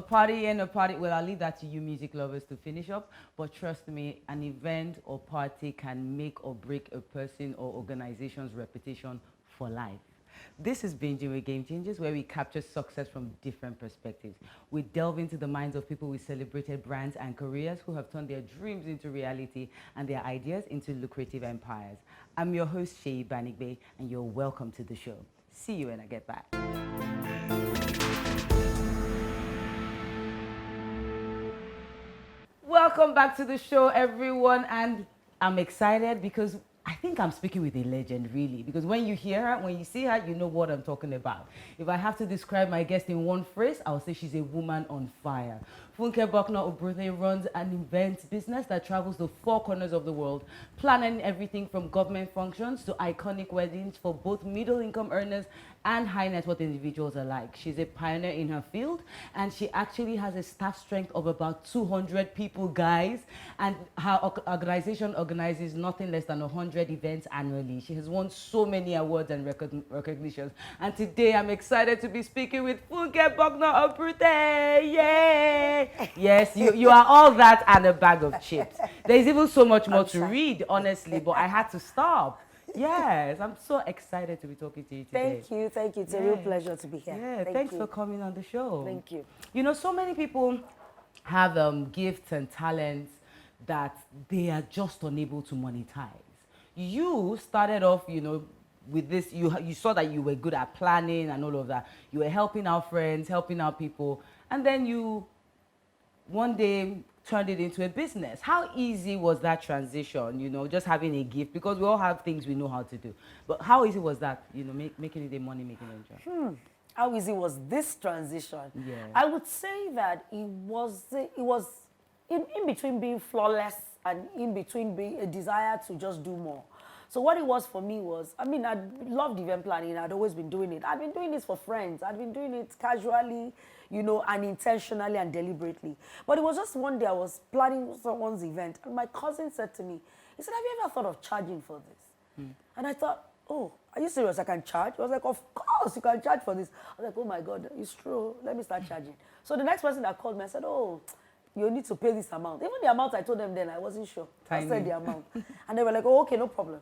party and a party, well, I'll leave that to you music lovers to finish up. But trust me, an event or party can make or break a person or organization's reputation for life. This is Binging with Game Changers, where we capture success from different perspectives. We delve into the minds of people with celebrated brands and careers who have turned their dreams into reality and their ideas into lucrative empires. I'm your host, Seyi Banigbe, and you're welcome to the show. See you when I get back. Welcome back to the show, everyone, and I'm excited because I think I'm speaking with a legend, really, because when you hear her, when you see her, you know what I'm talking about. If I have to describe my guest in one phrase, I'll say she's a woman on fire. Funke Bucknor Obruthe runs an events business that travels to 4 corners of the world, planning everything from government functions to iconic weddings for both middle-income earners and high-net-worth individuals alike. She's a pioneer in her field, and she actually has a staff strength of about 200 people, guys, and her organization organizes nothing less than 100 events annually. She has won so many awards and recognitions, and today I'm excited to be speaking with Funke Bucknor Obruthe. Yay! Yes, you are all that and a bag of chips. There's even so much more to read, honestly, but I had to stop. Yes, I'm so excited to be talking to you today. Thank you, thank you. It's a real pleasure to be here. Yeah, thanks for coming on the show. Thank you. You know, so many people have gifts and talents that they are just unable to monetize. You started off, you know, with this, you saw that you were good at planning and all of that. You were helping out friends, helping out people, and then you one day turned it into a business. How easy was that transition, you know, just having a gift? Because we all have things we know how to do. But how easy was that, you know, making it a money-making venture? How easy was this transition? Yeah. I would say that it was in between being flawless and in between being a desire to just do more. So what it was for me was, I mean, I loved event planning. I'd always been doing it. I'd been doing this for friends. I'd been doing it casually, you know, and intentionally and deliberately. But it was just one day I was planning someone's event, and my cousin said to me, he said, "Have you ever thought of charging for this?" And I thought, "Oh, are you serious? I can charge?" I was like, "Of course you can charge for this." I was like, "Oh my God, it's true. Let me start charging." So the next person that called me, I said, "Oh, you need to pay this amount." Even the amount I told them then, I wasn't sure. I said the amount. And they were like, "Oh, okay, no problem."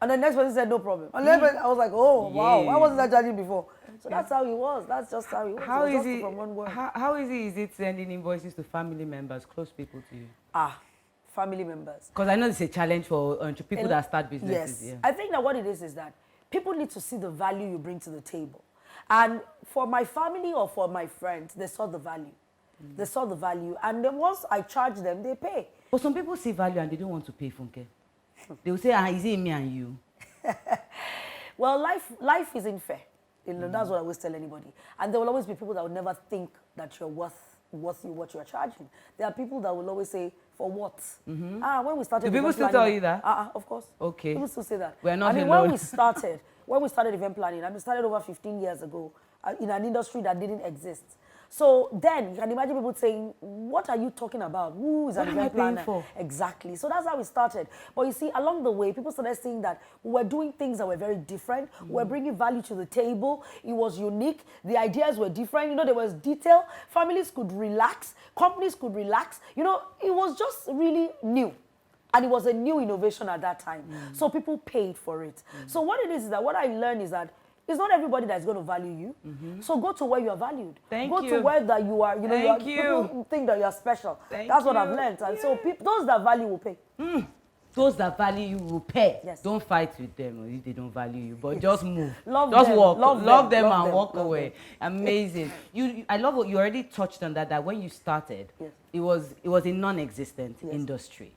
And the next person said, "No problem." And then I was like, "Oh, wow, why wasn't I charging before?" So that's how it was. That's just how it was. How easy? From one word. How easy is it sending invoices to family members, close people to you? Family members. Because I know it's a challenge for people that start businesses. Yes. Yeah. I think that what it is that people need to see the value you bring to the table. And for my family or for my friends, they saw the value. They saw the value. And then once I charge them, they pay. But some people see value and they don't want to pay, Funke. They will say, is it me and you? Well, life isn't fair. You know, that's what I always tell anybody. And there will always be people that will never think that you're worth what you're charging. There are people that will always say, "For what?" When we started, do people still tell you that? Of course. Okay. People still say that. We're not alone. When we started event planning, we started over 15 years ago in an industry that didn't exist. So then you can imagine people saying, "What are you talking about? Who is an event planner?" For? Exactly. So that's how we started. But you see, along the way, people started seeing that we were doing things that were very different. We were bringing value to the table. It was unique. The ideas were different. You know, there was detail. Families could relax. Companies could relax. You know, it was just really new. And it was a new innovation at that time. So people paid for it. So what it is that what I learned is that it's not everybody that's going to value you. So go to where you are valued. Go to where that you are, you know, people think that you are special. That's what I've learned. And so those that value will pay. Those that value you will pay. Yes. Don't fight with them if they don't value you, but just move. Walk. Love them and walk away. Amazing. I love what you already touched on that when you started, it was a non-existent industry.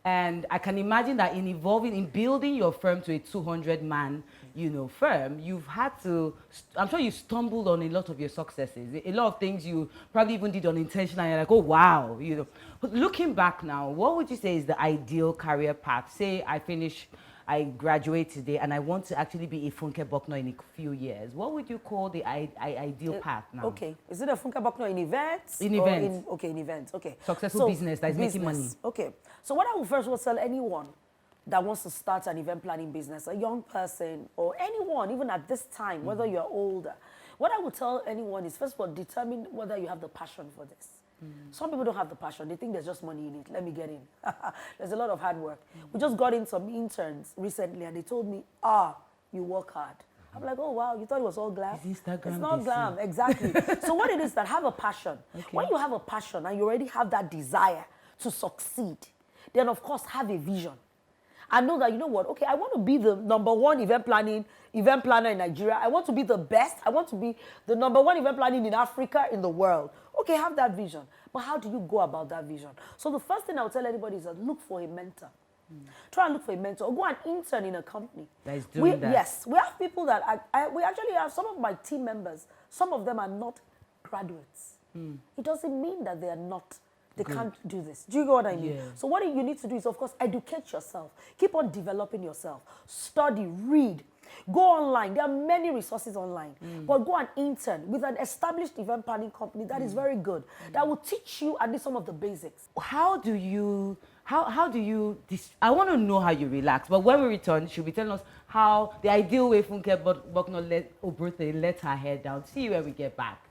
And I can imagine that in building your firm to a 200-man, you know, firm, you've had to, I'm sure you stumbled on a lot of your successes. A lot of things you probably even did unintentionally, and you're like, oh, wow, you know. But looking back now, what would you say is the ideal career path? Say I graduate today and I want to actually be a Funke Bucknor in a few years. What would you call the ideal path now? Okay. Is it a Funke Bucknor in events? In events. In events. Okay. Successful business that is making money. Okay. So what I will first tell anyone that wants to start an event planning business, a young person or anyone, even at this time, whether you're older, What I would tell anyone is, first of all, determine whether you have the passion for this. Some people don't have the passion. They think there's just money in it. Let me get in. There's a lot of hard work. We just got in some interns recently, and they told me, you work hard. I'm like, oh, wow, you thought it was all glam? It's Instagram. It's not glam, exactly. So what it is that have a passion. Okay. When you have a passion and you already have that desire to succeed, then, of course, have a vision. I know that, you know what, okay, I want to be the #1 event planner in Nigeria. I want to be the best. I want to be the #1 event planning in Africa, in the world. Okay, have that vision. But how do you go about that vision? So the first thing I would tell anybody is that look for a mentor. Try and look for a mentor. Or go and intern in a company. That is doing that. Yes, we have people that, we actually have some of my team members, some of them are not graduates. It doesn't mean that they are not. They can't do this. Do you know what I mean? Yeah. So what you need to do is, of course, educate yourself. Keep on developing yourself. Study, read. Go online. There are many resources online. But go and intern with an established event planning company that is very good. That will teach you at least some of the basics. How do you, I want to know how you relax. But when we return, she'll be telling us how the ideal way Funke Bucknor Obruthe let her hair down. See you when we get back.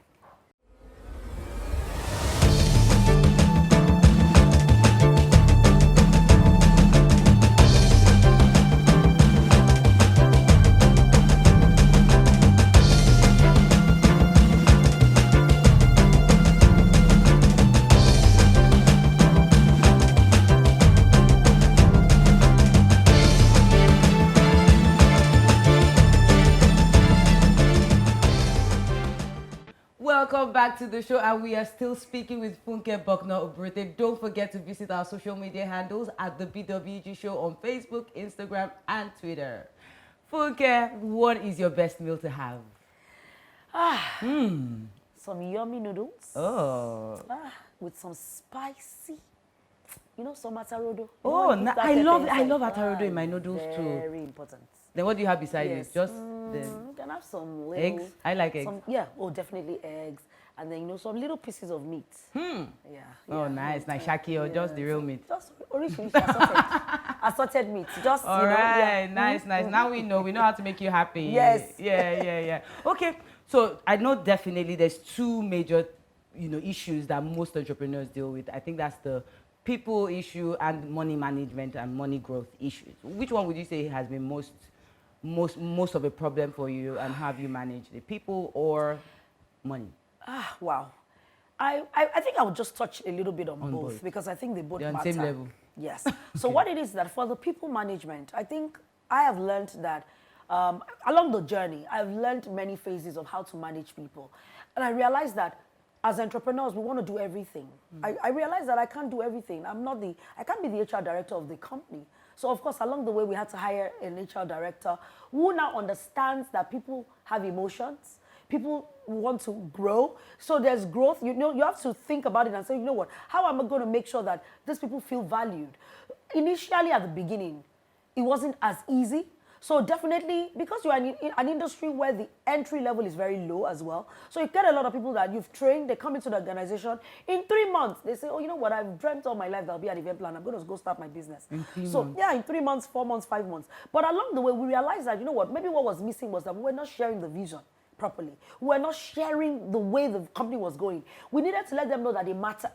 Welcome back to the show, and we are still speaking with Funke Bucknor Obruthe. Don't forget to visit our social media handles at the BWG Show on Facebook, Instagram, and Twitter. Funke, what is your best meal to have? Some yummy noodles. Oh. With some spicy, some atarodo. I love atarodo in my noodles too. Very important. Then what do you have beside it? Just you can have some little eggs. I like eggs. Definitely eggs, and then some little pieces of meat. Oh, nice, shaki or just the real meat. Just originally assorted meat. Just all right, nice. Now we know how to make you happy. Yes. Yeah. Okay, so I know definitely there's two major, issues that most entrepreneurs deal with. I think that's the people issue and money management and money growth issues. Which one would you say has been most of a problem for you, and how have you managed the people or money? Wow. I think I would just touch a little bit on both because I think they both matter. On the same level. Yes. So what it is that for the people management, I think I have learned that along the journey, I've learned many phases of how to manage people. And I realized that as entrepreneurs, we want to do everything. I realized that I can't do everything. I can't be the HR director of the company. So of course, along the way, we had to hire an HR director who now understands that people have emotions. People want to grow. So there's growth. You have to think about it and say, you know what, how am I going to make sure that these people feel valued? Initially, at the beginning, it wasn't as easy. So definitely, because you are in an industry where the entry level is very low as well, so you get a lot of people that you've trained, they come into the organization, in 3 months, they say, oh, you know what, I've dreamt all my life that I'll be an event planner, I'm going to go start my business. In 3 so, months. Yeah, in 3 months, 4 months, 5 months. But along the way, we realized that, you know what, maybe what was missing was that we were not sharing the vision properly. We were not sharing the way the company was going. We needed to let them know that it mattered.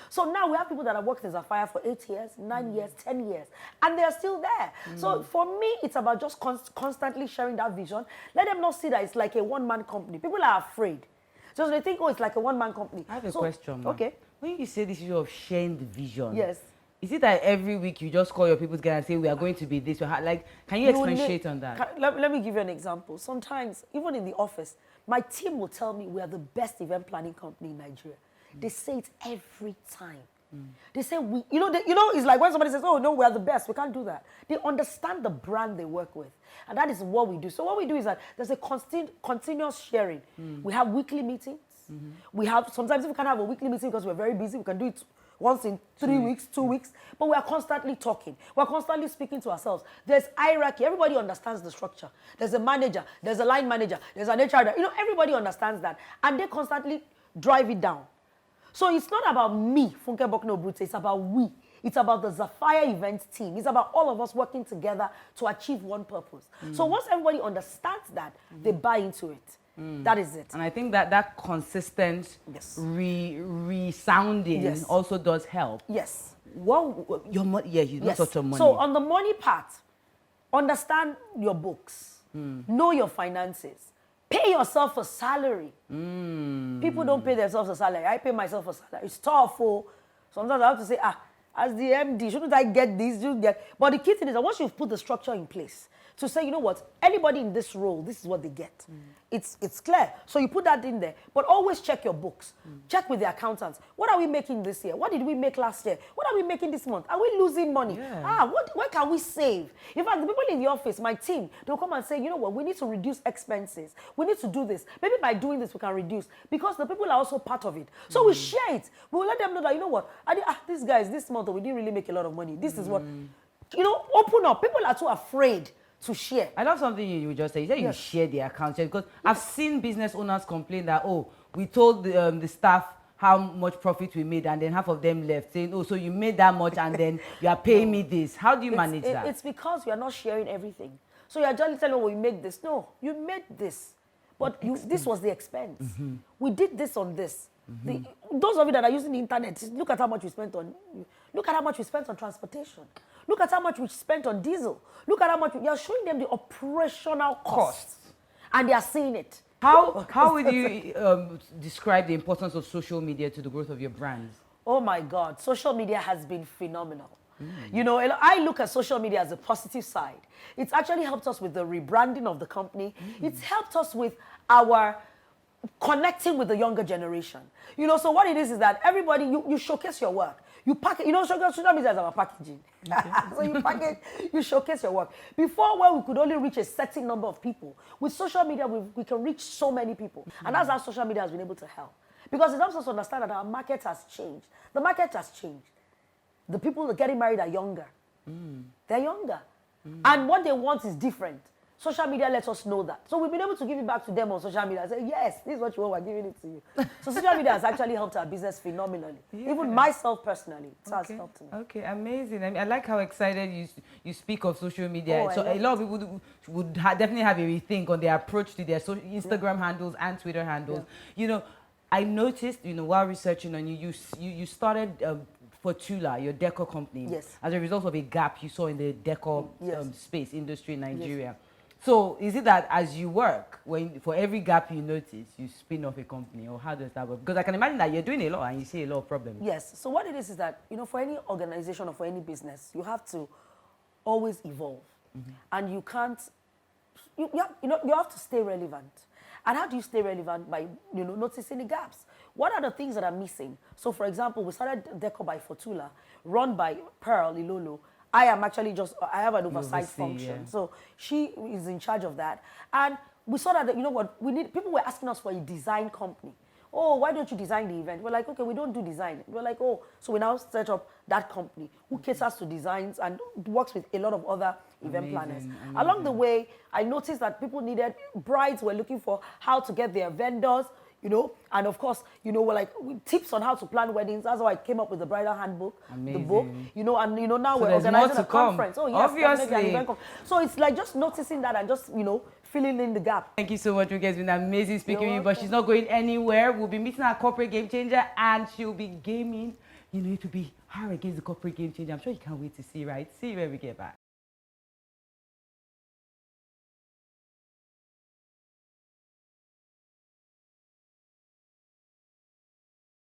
So now we have people that have worked in Zapphaire for 8 years, 9 years, 10 years, and they're still there. So for me, it's about just constantly sharing that vision. Let them not see that it's like a one-man company. People are afraid. So they think, oh, it's like a one-man company. I have a question. Okay. When you say this issue of sharing the vision, yes. Is it that every week you just call your people together and say, we are going to be this? Like, can you expatiate on that? Let me give you an example. Sometimes, even in the office, my team will tell me we are the best event planning company in Nigeria. They say it every time. They say, it's like when somebody says, oh, no, we are the best. We can't do that. They understand the brand they work with. And that is what we do. So what we do is that there's a continuous sharing. We have weekly meetings. Sometimes we can't have a weekly meeting because we're very busy. We can do it once in 3 weeks, 2 weeks. But we are constantly talking. We're constantly speaking to ourselves. There's hierarchy. Everybody understands the structure. There's a manager. There's a line manager. There's an HR. Everybody understands that. And they constantly drive it down. So it's not about me, Funke Bucknor Obruthe, it's about we. It's about the Zapphaire Events team. It's about all of us working together to achieve one purpose. So once everybody understands that, they buy into it. That is it. And I think that that consistent Yes. resounding Yes. also does help. Yes. What your money? Yeah, you Yes. not touch on money. So on the money part, understand your books, know your finances, pay yourself a salary. People don't pay themselves a salary. I pay myself a salary. It's tough. Oh, sometimes I have to say, as the MD, shouldn't I get this? But the key thing is that once you've put the structure in place to say, you know what, anybody in this role, this is what they get. It's clear. So you put that in there. But always check your books. Check with the accountants. What are we making this year? What did we make last year? What are we making this month? Are we losing money? Yeah. Where can we save? In fact, the people in the office, my team, they'll come and say, you know what, we need to reduce expenses. We need to do this. Maybe by doing this, we can reduce. Because the people are also part of it. So we share it. We'll let them know that, you know what, these guys, this month, we didn't really make a lot of money. This is what, open up. People are too afraid to share. I love something you just said. You said you share the account because I've seen business owners complain that, oh, we told the staff how much profit we made and then half of them left saying, oh, so you made that much and then you are paying me this. How do you manage that? It's because you are not sharing everything. So you are just telling, oh, we made this. No, you made this. But this was the expense. We did this on this. Those of you that are using the internet, look at how much we spent on. Look at how much we spent on transportation. Look at how much we spent on diesel. Look at how much you're showing them the operational costs, and they are seeing it. How would you describe the importance of social media to the growth of your brands? Oh my God, social media has been phenomenal. You know, I look at social media as a positive side. It's actually helped us with the rebranding of the company. It's helped us with our connecting with the younger generation. You know, so what it is that everybody, you showcase your work. You package, social media is about packaging. So you package, you showcase your work. Before, where we could only reach a certain number of people, with social media, we can reach so many people. And that's how social media has been able to help. Because it helps us understand that our market has changed. The market has changed. The people that are getting married are younger. They're younger. And what they want is different. Social media lets us know that. So we've been able to give it back to them on social media and say, yes, this is what you want, we're giving it to you. So social media has actually helped our business phenomenally. Yeah. Even myself personally, it has helped me. Okay, amazing. I mean, I like how excited you speak of social media. So a lot of people would definitely have a rethink on their approach to their Instagram handles and Twitter handles. You know, I noticed, while researching on you started Furtullah, your decor company, as a result of a gap you saw in the decor space industry in Nigeria. So is it that as you work, for every gap you notice, you spin off a company, or how does that work? Because I can imagine that you're doing a lot and you see a lot of problems. Yes. So what it is that, for any organization or for any business, you have to always evolve. And you can't, you have to stay relevant. And how do you stay relevant? By, noticing the gaps. What are the things that are missing? So, for example, we started Decor by Furtullah, run by Pearl Ilolo. I am actually I have an oversight function. Yeah. So she is in charge of that. And we saw that, people were asking us for a design company. Oh, why don't you design the event? We're like, okay, we don't do design. We're like, oh, so we now set up that company who caters to designs and works with a lot of other event planners. Along the way, I noticed that people brides were looking for how to get their vendors, and of course, we're like tips on how to plan weddings. That's how I came up with the bridal handbook, the book, now we're organizing a conference. Oh, yes, obviously. So it's like just noticing that and just, filling in the gap. Thank you so much, Funke. It's been amazing speaking with you, but she's not going anywhere. We'll be meeting our corporate game changer and she'll be gaming. It will be her against the corporate game changer. I'm sure you can't wait to see, right? See you when we get back.